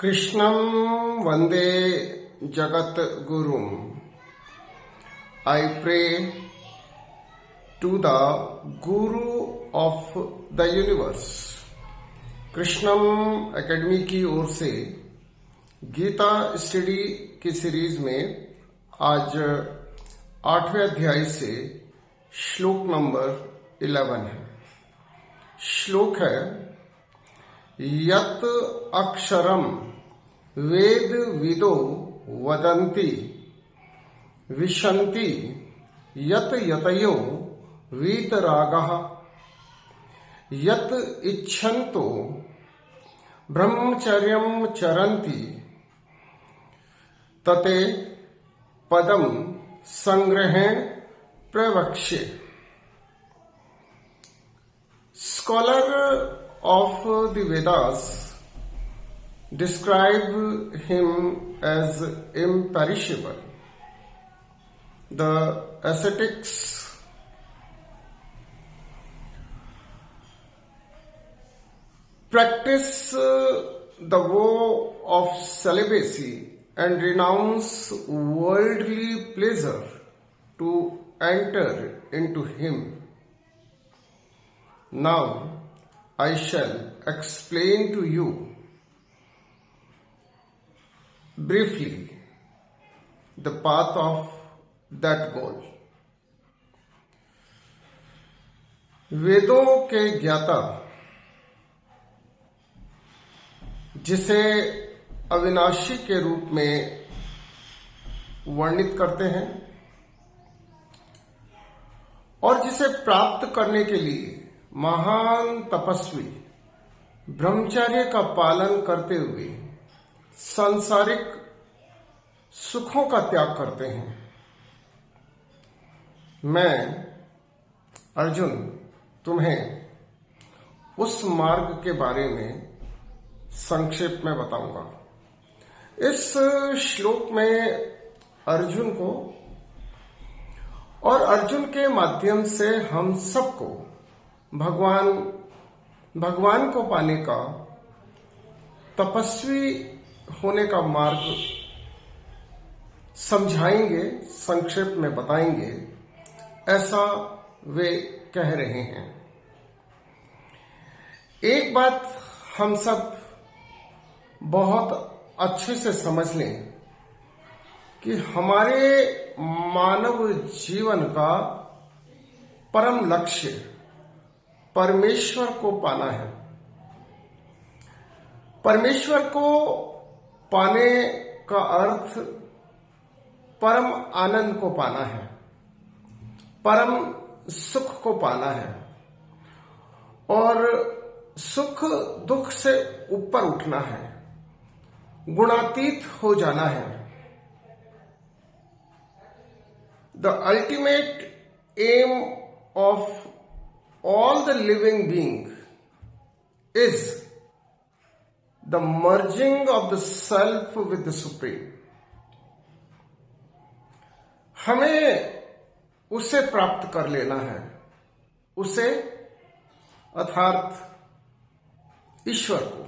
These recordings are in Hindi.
कृष्णं वंदे जगत गुरुम. I pray to the Guru of the universe. Krishnam academy की ओर से गीता स्टडी की सीरीज में आज 8वें अध्याय से श्लोक नंबर 11 है. श्लोक है यत अक्षरम वेद विदो वदन्ति विशन्ति यत यतयो वीतरागः यत इच्छन्तो ब्रह्मचर्यं चरन्ति तते पदम संग्रहेण प्रवक्ष्ये. Scholar of the Vedas describe him as imperishable. The ascetics practice the vow of celibacy and renounce worldly pleasure to enter into him. Now I shall explain to you briefly the path of that goal. वेदों के ज्ञाता जिसे अविनाशी के रूप में वर्णित करते हैं और जिसे प्राप्त करने के लिए महान तपस्वी ब्रह्मचर्य का पालन करते हुए सांसारिक सुखों का त्याग करते हैं. मैं अर्जुन तुम्हें उस मार्ग के बारे में संक्षेप में बताऊंगा. इस श्लोक में अर्जुन को और अर्जुन के माध्यम से हम सबको भगवान को पाने का, तपस्वी होने का मार्ग समझाएंगे, संक्षेप में बताएंगे, ऐसा वे कह रहे हैं. एक बात हम सब बहुत अच्छे से समझ लें कि हमारे मानव जीवन का परम लक्ष्य परमेश्वर को पाना है. परमेश्वर को पाने का अर्थ परम आनंद को पाना है, परम सुख को पाना है और सुख दुख से ऊपर उठना है, गुणातीत हो जाना है. The ultimate aim of all the living being is the merging of the self with the supreme. हमें उसे प्राप्त कर लेना है, उसे अर्थात ईश्वर को,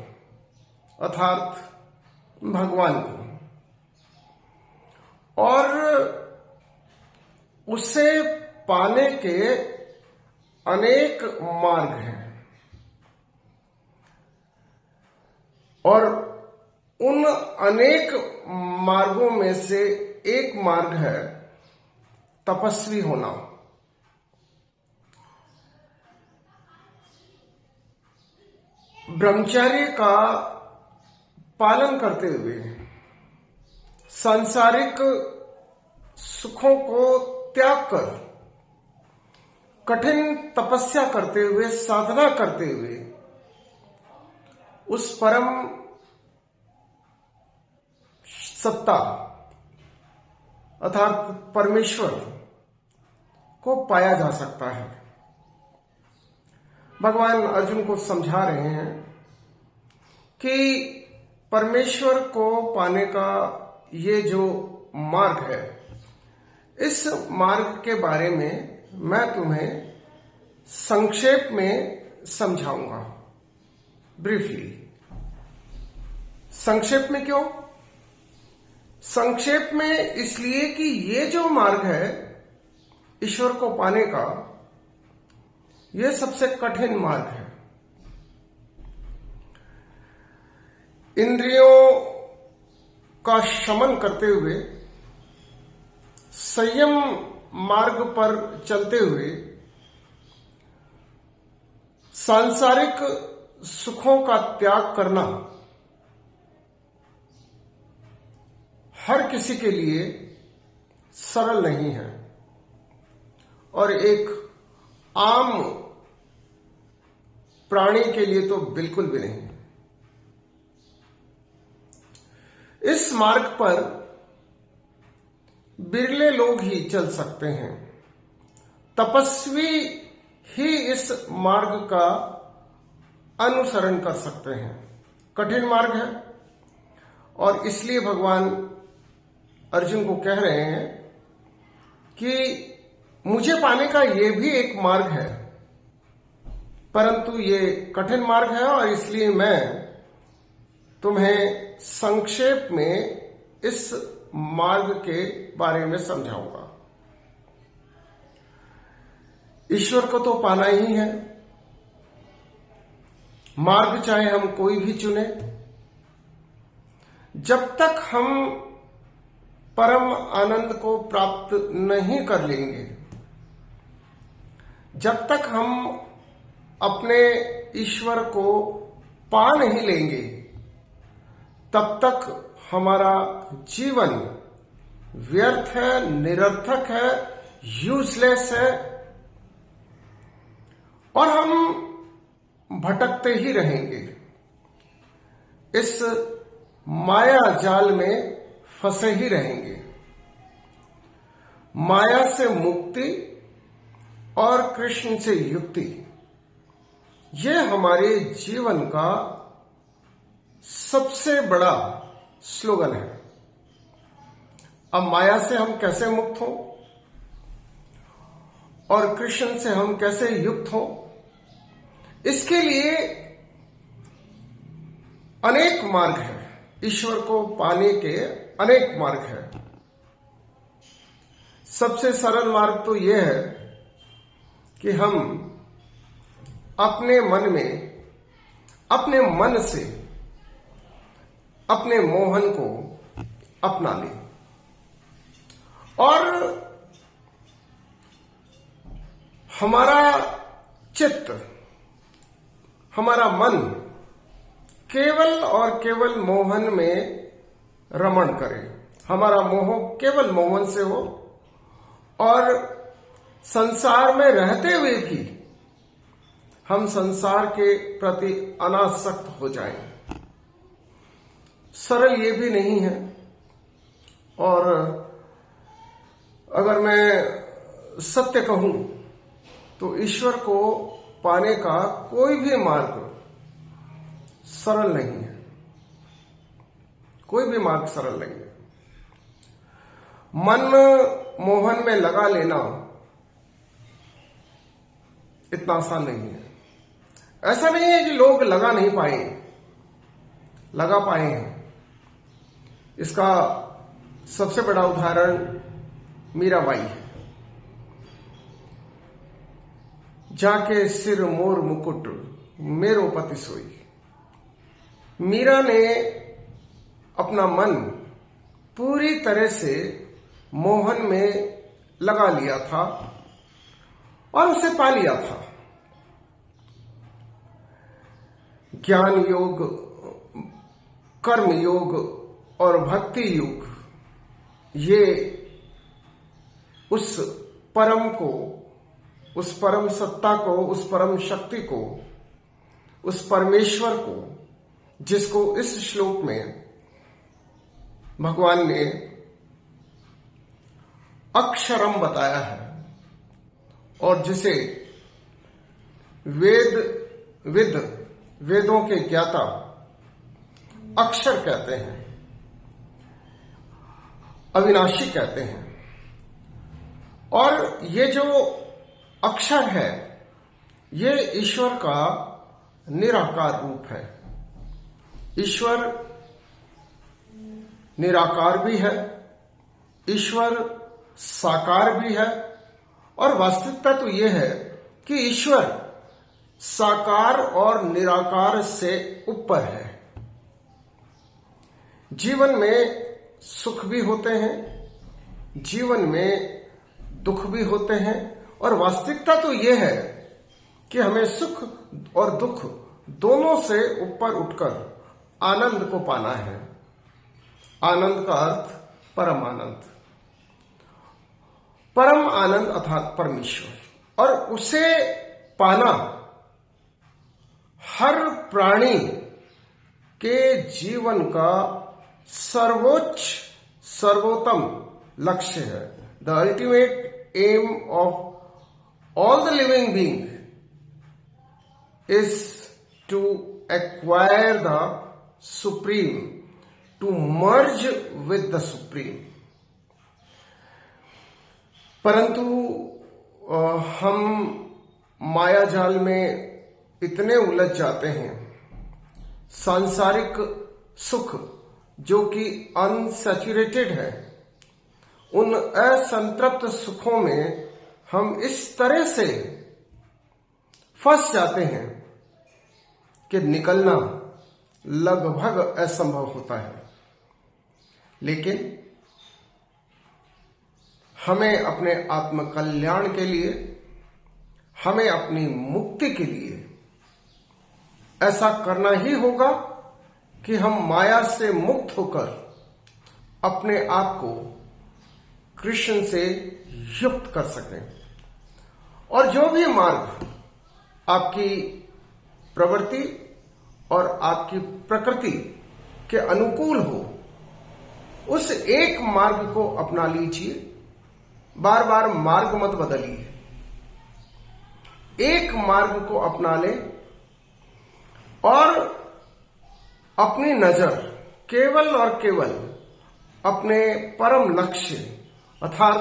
अर्थात भगवान को, और उसे पाने के अनेक मार्ग हैं और उन अनेक मार्गों में से एक मार्ग है तपस्वी होना. ब्रह्मचर्य का पालन करते हुए सांसारिक सुखों को त्याग कर कठिन तपस्या करते हुए, साधना करते हुए उस परम सत्ता अर्थात परमेश्वर को पाया जा सकता है. भगवान अर्जुन को समझा रहे हैं कि परमेश्वर को पाने का ये जो मार्ग है, इस मार्ग के बारे में मैं तुम्हें संक्षेप में समझाऊंगा, ब्रीफली. संक्षेप में क्यों? संक्षेप में इसलिए कि ये जो मार्ग है ईश्वर को पाने का, यह सबसे कठिन मार्ग है। इंद्रियों का शमन करते हुए, संयम मार्ग पर चलते हुए, सांसारिक सुखों का त्याग करना हर किसी के लिए सरल नहीं है और एक आम प्राणी के लिए तो बिल्कुल भी नहीं। इस मार्ग पर बिरले लोग ही चल सकते हैं। तपस्वी ही इस मार्ग का अनुसरण कर सकते हैं। कठिन मार्ग है और इसलिए भगवान अर्जुन को कह रहे हैं कि मुझे पाने का ये भी एक मार्ग है, परंतु ये कठिन मार्ग है और इसलिए मैं तुम्हें संक्षेप में इस मार्ग के बारे में समझाऊंगा। ईश्वर को तो पाना ही है। मार्ग चाहे हम कोई भी चुने, जब तक हम परम आनंद को प्राप्त नहीं कर लेंगे, जब तक हम अपने ईश्वर को पा नहीं लेंगे, तब तक हमारा जीवन व्यर्थ है, निरर्थक है, यूजलेस है और हम भटकते ही रहेंगे। इस माया जाल में फंसे ही रहेंगे। माया से मुक्ति और कृष्ण से युक्ति, यह हमारे जीवन का सबसे बड़ा स्लोगन है। अब माया से हम कैसे मुक्त हों और कृष्ण से हम कैसे युक्त हों, इसके लिए अनेक मार्ग हैं। ईश्वर को पाने के अनेक मार्ग हैं। सबसे सरल मार्ग तो यह है कि हम अपने मन में, अपने मन से अपने मोहन को अपना लें और हमारा चित्त, हमारा मन केवल और केवल मोहन में रमण करे। हमारा मोह केवल मोहन से हो और संसार में रहते हुए भी हम संसार के प्रति अनासक्त हो जाएं। सरल ये भी नहीं है और अगर मैं सत्य कहूं तो ईश्वर को पाने का कोई भी मार्ग सरल नहीं है। कोई भी मार्ग सरल नहीं है। मन मोहन में लगा लेना इतना आसान नहीं है। ऐसा नहीं है कि लोग लगा नहीं पाए, लगा पाए हैं। इसका सबसे बड़ा उदाहरण मीराबाई है। जाके सिर मोर मुकुट मेरो पति सोई। मीरा ने अपना मन पूरी तरह से मोहन में लगा लिया था और उसे पा लिया था। ज्ञान योग, कर्म योग और भक्ति योग, ये उस परम को, उस परम सत्ता को, उस परम शक्ति को, उस परमेश्वर को, जिसको इस श्लोक में भगवान ने अक्षरम बताया है और जिसे वेदों के ज्ञाता अक्षर कहते हैं, अविनाशी कहते हैं। और ये जो अक्षर है, ये ईश्वर का निराकार रूप है। ईश्वर निराकार भी है, ईश्वर साकार भी है, और वास्तविकता तो यह है कि ईश्वर साकार और निराकार से ऊपर है। जीवन में सुख भी होते हैं, जीवन में दुख भी होते हैं, और वास्तविकता तो यह है कि हमें सुख और दुख दोनों से ऊपर उठकर आनंद को पाना है। आनंद का अर्थ परम आनंद, परम आनंद अर्थात परमेश्वर, और उसे पाना हर प्राणी के जीवन का सर्वोच्च सर्वोत्तम लक्ष्य है। The ultimate aim of all the living being is to acquire the supreme, to merge with the supreme. परंतु हम माया जाल में इतने उलझ जाते हैं, सांसारिक सुख जो कि अनसैचुरेटेड है, उन असंतृप्त सुखों में हम इस तरह से फंस जाते हैं कि निकलना लगभग असंभव होता है। लेकिन हमें अपने आत्म कल्याण के लिए, हमें अपनी मुक्ति के लिए ऐसा करना ही होगा कि हम माया से मुक्त होकर अपने आप को कृष्ण से युक्त कर सकें। और जो भी मार्ग आपकी प्रवृत्ति और आपकी प्रकृति के अनुकूल हो, उस एक मार्ग को अपना लीजिए। बार बार मार्ग मत बदलिए, एक मार्ग को अपना ले और अपनी नजर केवल और केवल अपने परम लक्ष्य अर्थात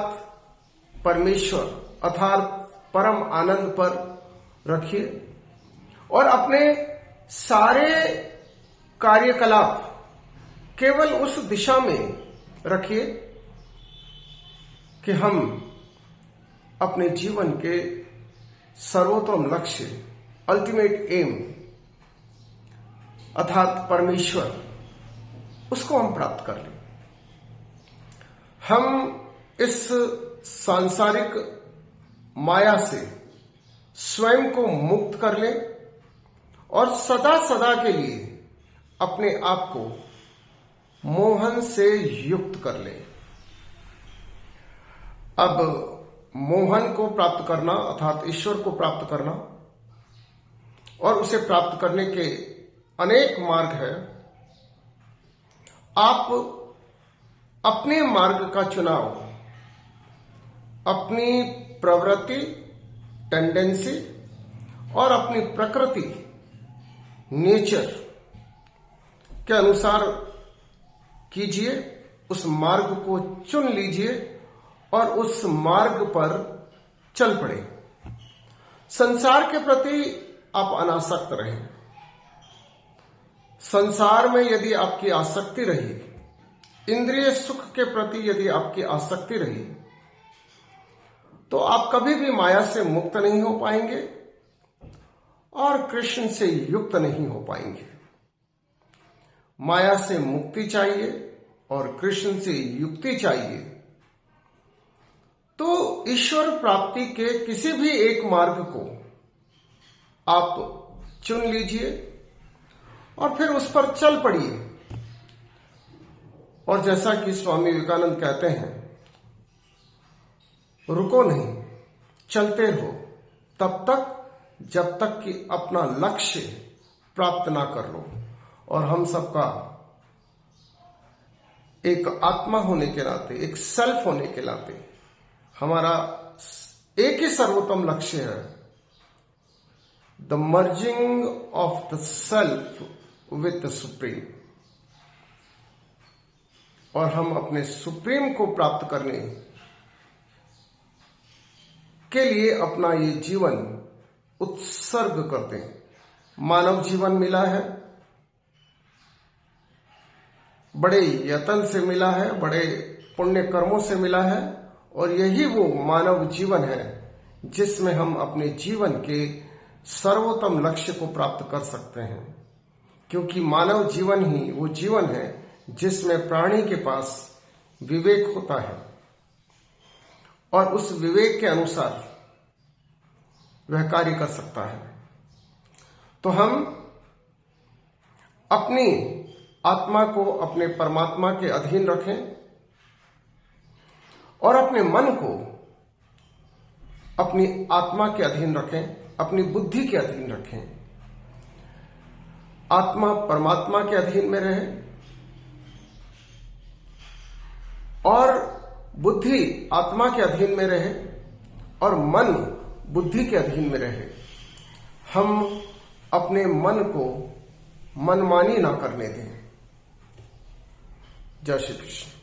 परमेश्वर अर्थात परम आनंद पर रखिए, और अपने सारे कार्यकलाप केवल उस दिशा में रखिए कि हम अपने जीवन के सर्वोत्तम लक्ष्य, अल्टीमेट एम अर्थात परमेश्वर, उसको हम प्राप्त कर लें। हम इस सांसारिक माया से स्वयं को मुक्त कर लें और सदा सदा के लिए अपने आप को मोहन से युक्त कर लें। अब मोहन को प्राप्त करना अर्थात ईश्वर को प्राप्त करना, और उसे प्राप्त करने के अनेक मार्ग है। आप अपने मार्ग का चुनाव अपनी प्रवृत्ति, टेंडेंसी और अपनी प्रकृति, नेचर के अनुसार कीजिए। उस मार्ग को चुन लीजिए और उस मार्ग पर चल पड़े। संसार के प्रति आप अनासक्त रहें। संसार में यदि आपकी आसक्ति रही, इंद्रिय सुख के प्रति यदि आपकी आसक्ति रही, तो आप कभी भी माया से मुक्त नहीं हो पाएंगे और कृष्ण से युक्त नहीं हो पाएंगे। माया से मुक्ति चाहिए और कृष्ण से युक्ति चाहिए, तो ईश्वर प्राप्ति के किसी भी एक मार्ग को आप चुन लीजिए और फिर उस पर चल पड़िए। और जैसा कि स्वामी विवेकानंद कहते हैं, रुको नहीं, चलते रहो तब तक जब तक कि अपना लक्ष्य प्राप्त ना कर लो। और हम सबका एक आत्मा होने के नाते, एक सेल्फ होने के नाते, हमारा एक ही सर्वोत्तम लक्ष्य है, the merging of the self with the supreme. और हम अपने सुप्रीम को प्राप्त करने के लिए अपना ये जीवन उत्सर्ग करते हैं। मानव जीवन मिला है, बड़े यत्न से मिला है, बड़े पुण्य कर्मों से मिला है, और यही वो मानव जीवन है जिसमें हम अपने जीवन के सर्वोत्तम लक्ष्य को प्राप्त कर सकते हैं। क्योंकि मानव जीवन ही वो जीवन है जिसमें प्राणी के पास विवेक होता है और उस विवेक के अनुसार वह कार्य कर सकता है। तो हम अपनी आत्मा को अपने परमात्मा के अधीन रखें और अपने मन को अपनी आत्मा के अधीन रखें, अपनी बुद्धि के अधीन रखें। आत्मा परमात्मा के अधीन में रहे और बुद्धि आत्मा के अधीन में रहे और मन बुद्धि के अधीन में रहे। हम अपने मन को मनमानी ना करने दें। जय श्री कृष्ण।